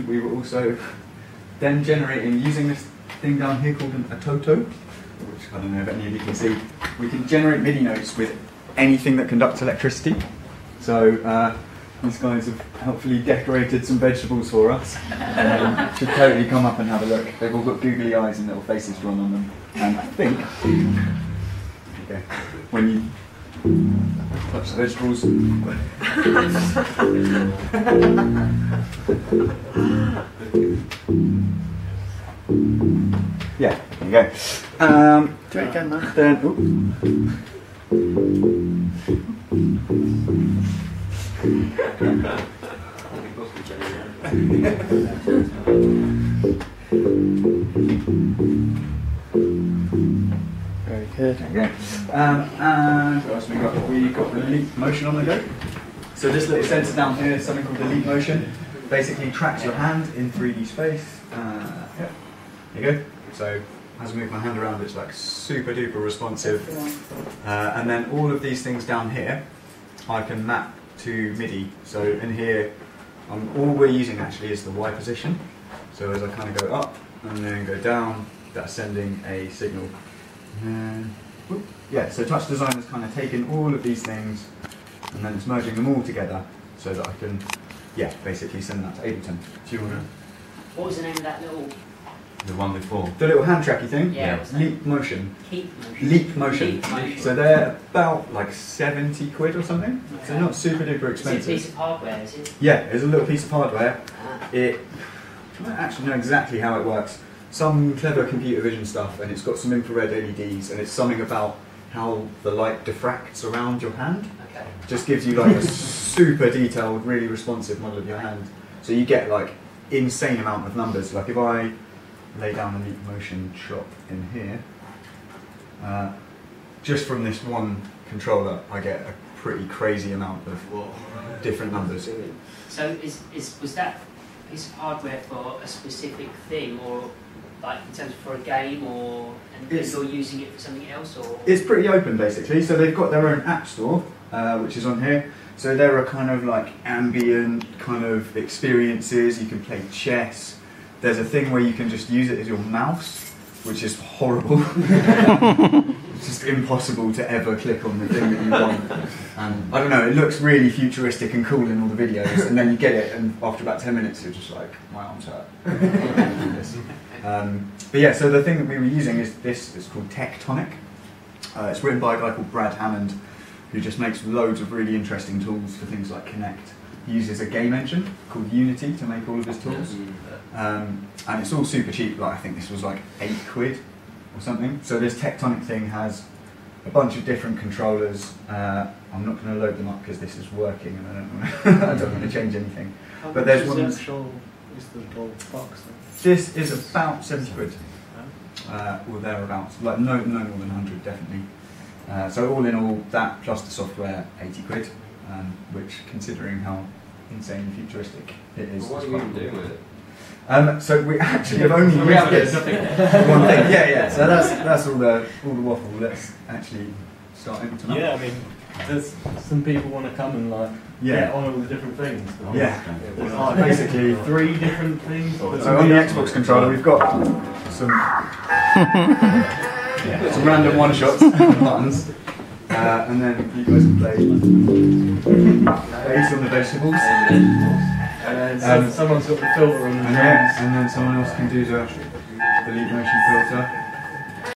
we were also then generating, using this thing down here called a toto, which I don't know if any of you can see. We can generate MIDI notes with anything that conducts electricity. So these guys have helpfully decorated some vegetables for us. Should totally come up and have a look. They've all got googly eyes and little faces drawn on them. And I think, okay, when you touch the vegetables, yeah, there you go. Do it again, man. Then, Very good. okay. And what else we got? We got the leap motion on the go. So this little sensor down here is something called the leap motion. Basically tracks your hand in 3D space. Yeah. There you go. So as I move my hand around, it's like super duper responsive. And then all of these things down here, I can map to MIDI. So in here, all we're using actually is the Y position. So as I kind of go up and then go down, that's sending a signal. And yeah, so Touch Design has kind of taken all of these things and then it's merging them all together so that I can, yeah, basically send that to Ableton. Do you want to? What was the name of that little? The one before. The little hand tracky thing? Yeah. Leap motion. Keep motion. Leap motion. Leap motion. So they're about like 70 quid or something. Okay. So not super duper expensive. Is it a piece of hardware, is it? Yeah, it's a little piece of hardware. I don't actually know exactly how it works. Some clever computer vision stuff, and it's got some infrared LEDs, and it's something about how the light diffracts around your hand. Okay. Just gives you like a super detailed, really responsive model of your hand. So you get like insane amount of numbers. Like if I lay down a leap motion shot in here, just from this one controller, I get a pretty crazy amount of different numbers. So was that piece of hardware for a specific thing, or like in terms of for a game, or and you're using it for something else, or? It's pretty open basically. So they've got their own app store, which is on here. So there are kind of like ambient kind of experiences. You can play chess. There's a thing where you can just use it as your mouse, which is horrible. It's just impossible to ever click on the thing that you want. And I don't know, it looks really futuristic and cool in all the videos, and then you get it, and after about 10 minutes you're just like, my arms hurt. But yeah, so the thing that we were using is this. It's called Tectonic. It's written by a guy called Brad Hammond, who just makes loads of really interesting tools for things like Connect. He uses a game engine called Unity to make all of his tools. And it's all super cheap. Like I think this was like 8 quid or something. So this Tectonic thing has a bunch of different controllers. I'm not going to load them up because this is working and I don't want to change anything. But there's one. Is the little box? This is about 70 quid. Or thereabouts. Like no more than 100 definitely. So all in all, that plus the software, 80 quid. Which, considering how insanely futuristic it is. What are you doing with it? So we actually have only used this one thing. Yeah. So that's all the waffle. Let's actually start into that. Yeah, I mean, there's some people want to come and like get on all the different things. Yeah. There's like basically 3 different things. So on the Xbox controller, we've got some random one shots and buttons. And then you guys can play based on the vegetables. And then someone's got the filter on the and then someone else can do the leap motion filter.